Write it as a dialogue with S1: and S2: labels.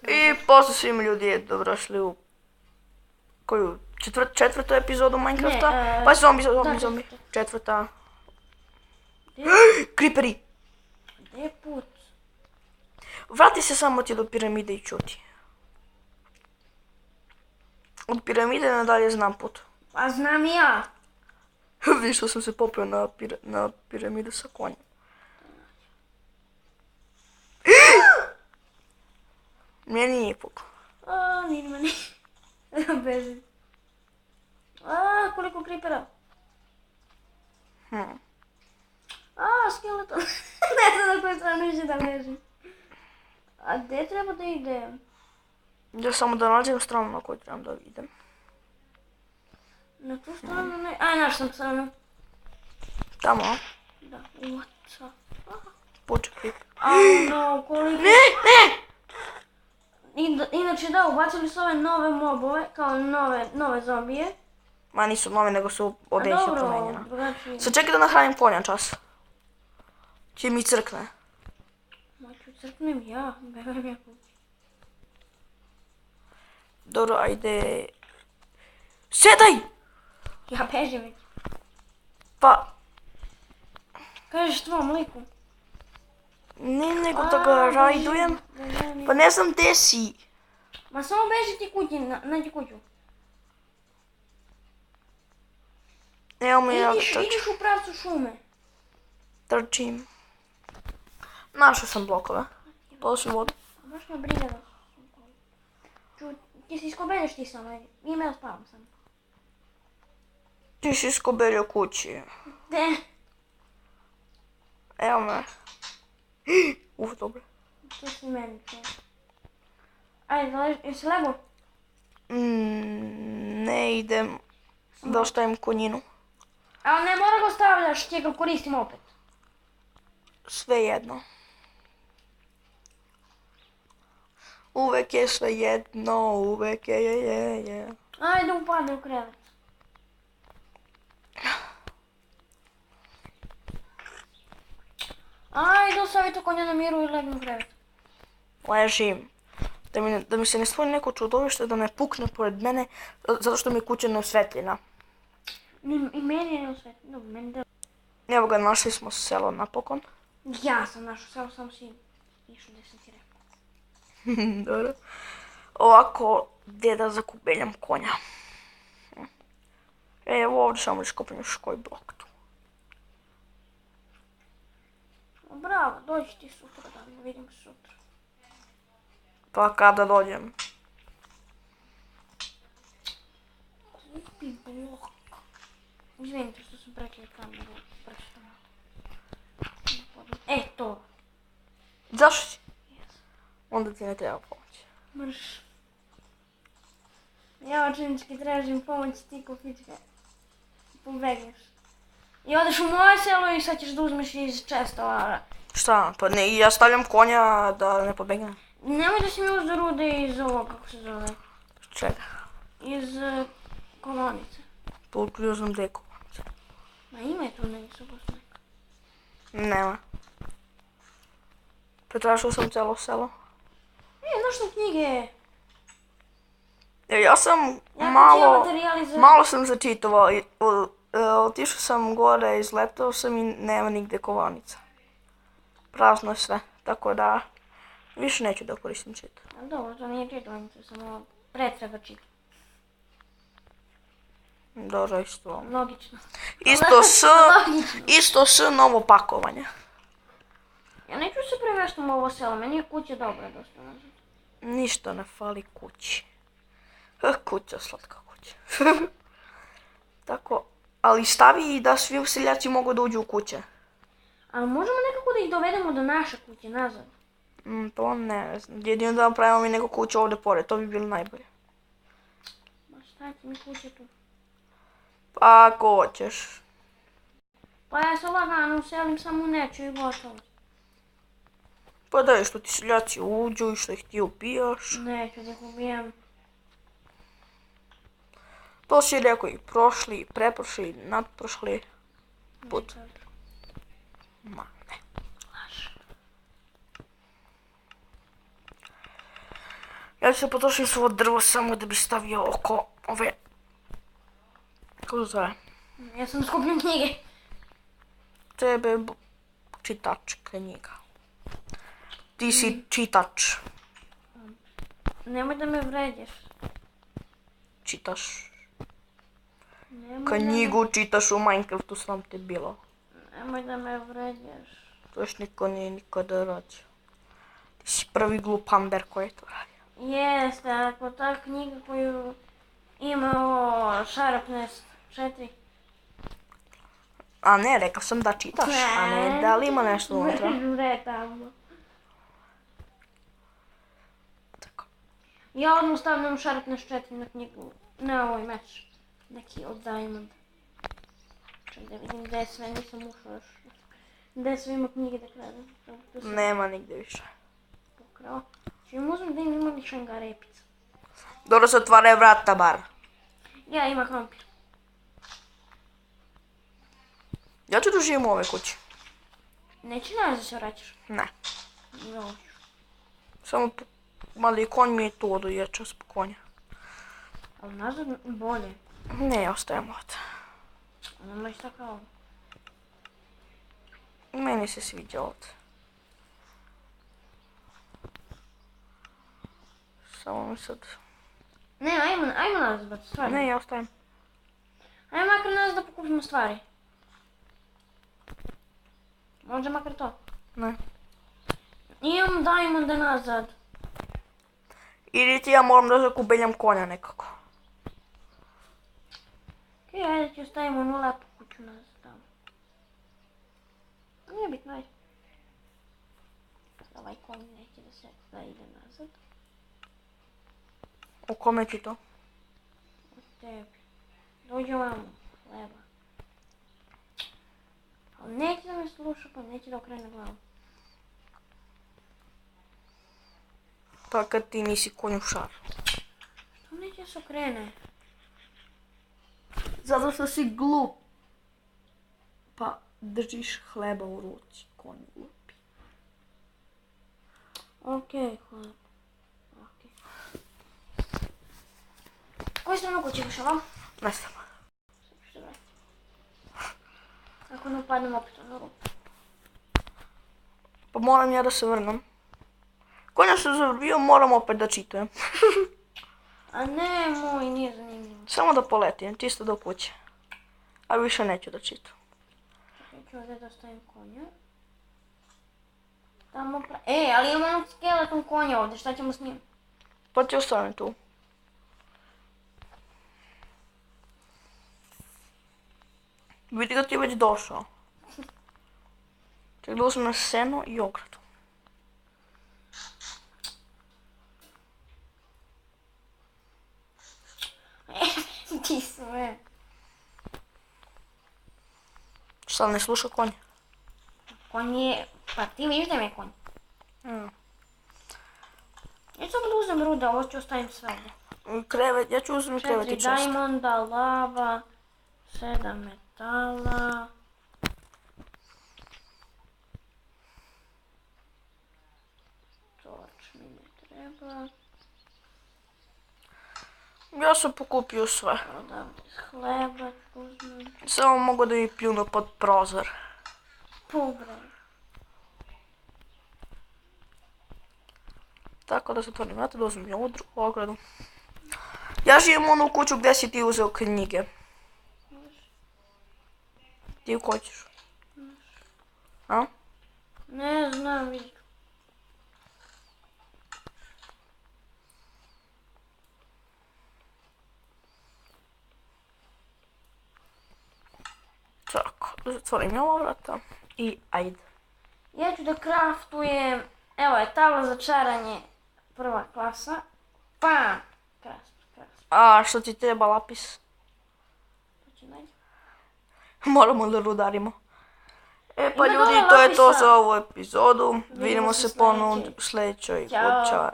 S1: I pozdrav svim ljudi, dobrošli u koju četvrtu epizodu Minecrafta. Pa zombi. Četvrta. Creeperi.
S2: Gdje je put?
S1: Vrati se samo ti do piramide i čuti. Od piramide nadalje znam put.
S2: Pa znam i ja.
S1: Vidiš što sam se popio na piramidu sa konjem. Meni nije puklo.
S2: Nije meni. Bežim. Koliko creepera. Skeleton. Ne znam na koju stranu više da bežim. A gdje treba da idem?
S1: Ja samo da nađem stranu na koju trebam da idem.
S2: Na tu stranu ne... Naš sam stranu.
S1: Tamo, a?
S2: Da, what?
S1: Puče creeper.
S2: No, koliko...
S1: Ne!
S2: Inače da, ubacili su ove nove mobove, kao nove zombije.
S1: Ma nisu nove, nego su odjeća promenjena.
S2: Dobro, drugačije.
S1: Sad čekaj da nahranim konja čas. Će mi crkne.
S2: Ma ću crknem ja, bebem ja kući.
S1: Dobro, ajde. Sedaj!
S2: Ja bežim već.
S1: Pa,
S2: Kažeš tvom liku.
S1: ne nego da ga rajdujem. Pa ne znam gdje si.
S2: Ma samo beži ti kući, nađi kuću.
S1: Evo mi ja da
S2: Ideš u pravcu šume.
S1: trčim. Našao sam blokove. Položim vodu.
S2: Baš me briga da ti si iskobelješ ti sam, ime ja spavam sam.
S1: Ti si iskobeljio kući.
S2: Ne.
S1: Evo me. Dobro.
S2: To si meni to. Ajde, jesi lego?
S1: Ne idem da ostavim konjinu.
S2: Ali ne mora ga stavljaš, ti ga koristim opet.
S1: Svejedno. Uvek je svejedno, uvek je.
S2: Ajde, upadaj u krevet. Ajde, ostavi to konja na miru i legni u krevet.
S1: Ležim. Da mi se ne stvori neko čudovište da ne pukne pored mene, zato što mi je kuća neosvetljena.
S2: I meni je neosvetljeno, dobro, meni da...
S1: Evo ga, našli smo selo napokon.
S2: Ja sam našao selo, sam si išao gdje sam ti rekao.
S1: Dobro. Ovako, gdje da zakubeljam konja. Evo ovdje samo iskopam još koji blok tu.
S2: Bravo, dođi ti sutra da vidim sutra.
S1: Pa kada dođem?
S2: Kupi blok. Izvinite što sam prekli kameru prstom. To.
S1: Zašto si? Onda ti ne treba pomoć.
S2: Mrš. Ja očinički tražim pomoć, ti ko fička pobegneš. I odeš u moje selo i sad ćeš da uzmeš iz čestova.
S1: Šta? Pa ne, ja stavljam konja da ne pobegnem.
S2: Nemoj da si mi uzeo rude iz ovog, kako se zove.
S1: Čega?
S2: Iz kolonice.
S1: Poključio sam gdje je kovanica.
S2: Ma ima je tu nešto baš neka.
S1: Nema. Pretražio sam cijelo selo.
S2: Znaš što knjige?
S1: Ja sam malo sam začitovao. Otišao sam gore, izletao sam i nema nigdje kovanica. Prazno je sve, tako da više neću da koristim čit.
S2: Dobro, to nije čitavnica, samo pretraga čita.
S1: Dobro, isto.
S2: Logično.
S1: Isto s novo pakovanje.
S2: Ja neću se premještam u ovo selo, meni je kuća dobra dosta nazad.
S1: Ništa ne fali kući. Kuća, slatka kuća. Tako, ali stavi i da svi useljaci mogu da uđu u kuće.
S2: Ali možemo nekako da ih dovedemo do naše kuće nazad?
S1: To ne znam. Jedino da napravimo mi neku kuću ovdje pored, to bi bilo najbolje.
S2: Ma šta ti mi kuće tu?
S1: Pa ako hoćeš.
S2: Pa ja se lagano uselim samo u neću i gotovo.
S1: Pa daj što ti seljaci uđu i što ih ti ubijaš.
S2: Neću da ih ubijam.
S1: To si rekao i prošli, preprošli, nadprošli put. Ma ne.
S2: Laž.
S1: Ja ću se potrošiti svoje drvo samo da bi stavio oko ove... Kako se zove?
S2: Ja sam skupljam knjige.
S1: Tebe čitač knjiga. Ti si čitač.
S2: Nemoj da me vređaš.
S1: Čitaš.
S2: Nemoj
S1: Knjigu čitaš u Minecraftu, sram te bilo.
S2: Nemoj da me vređaš.
S1: To još niko nije nikada radio. Ti si prvi glupander koji je to radio.
S2: Jeste, ako ta knjiga koju ima ovo Sharpness 4.
S1: A ne, rekao sam da čitaš, a ne da li ima nešto unutra.
S2: Ne, tamo.
S1: Tako.
S2: Ja odmah stavljam Sharpness 4 na knjigu, na ovoj meč. Neki od Diamond. Čak da vidim gdje sve, nisam ušao još. Gdje sve ima knjige da kradem.
S1: Nema nigdje više.
S2: Pokrao. Čim uzmem da ima li šenga repica.
S1: Dobro se otvaraju vrata bar.
S2: Ja, ima krompir.
S1: Ja ću da živim u ovoj kući.
S2: Neće nas da se vraćaš?
S1: Ne.
S2: Još.
S1: Samo mali konj mi je tu odojeća zbog konja.
S2: Ali nazad bolje.
S1: Ne, ostajemo ovdje.
S2: Ono baš tako ovo.
S1: Meni se sviđa ovdje. Samo mi sad...
S2: Ne, ajmo nazad baci stvari.
S1: Ne, ja ostajem.
S2: Ajmo makar nazad da pokupimo stvari. Može makar to.
S1: Ne.
S2: Imam Diamonda nazad.
S1: Ili ti ja moram da zakubeljam konja nekako.
S2: Okej, ajde ću ostavimo onu lepu kuću nazad tamo. Nije bitno, ajde. Ovaj konj neće da ide nazad.
S1: U kome ti to?
S2: Od tebi. Dođe ovamo, hleba. Ali neće da me sluša, pa neće da okrene glavu.
S1: Pa kad ti nisi konjušar.
S2: Što neće se okrene?
S1: Zato što si glup. Pa držiš hleba u ruci, konj glupi.
S2: Okej, hleb. Okej. Koju stranu kuće biš ovo?
S1: Ne znam.
S2: Što vrati. Ako ne upadnem opet na rupu.
S1: Pa moram ja da se vrnem. Konja se zavrbio, moram opet da čitujem.
S2: A ne, moj, nije zanimljivo.
S1: Samo da poletim, čisto do kuće. A više neću da čitam.
S2: Čekaj, ću ovdje da stavim konja. Tamo ali imamo onog skeleton konja ovdje, šta ćemo s njim?
S1: Pa ti ostavim tu. Vidi ga ti je već došao. Ček da uzmem seno i ogradu.
S2: Ti sve.
S1: Sad ne sluša konja.
S2: Konj je, pa ti vidiš da je konj. Ja ću da uzem rude, ovo ću ostavim sve ovdje.
S1: Krevet, ja ću uzmem krevet i
S2: 4
S1: čest.
S2: diamonda, lava, 7 metala. Torč mi ne treba.
S1: Ja sam pokupio sve.
S2: Odavde hleba uzmem.
S1: Samo mogu da mi pljunu pod prozor.
S2: Pobraj.
S1: Tako da se otvorim vrata, da uzmem i ovu drugu ogradu. Ja živim u onu kuću gdje si ti uzeo knjige. Ti u koju ćeš? A?
S2: Ne znam, vidim.
S1: Tako, da zatvorim i ova vrata. I ajde.
S2: Ja ću da craftujem, evo je tabla za čaranje, prva klasa. Pa, krasno.
S1: A što ti treba lapis?
S2: To će naći.
S1: Moramo da rudarimo. E pa
S2: Ima
S1: ljudi,
S2: dovoljno
S1: to je to
S2: lapisa.
S1: za ovu epizodu. Vidimo
S2: se
S1: se ponovno u sljedećoj
S2: Ćao.
S1: Čao.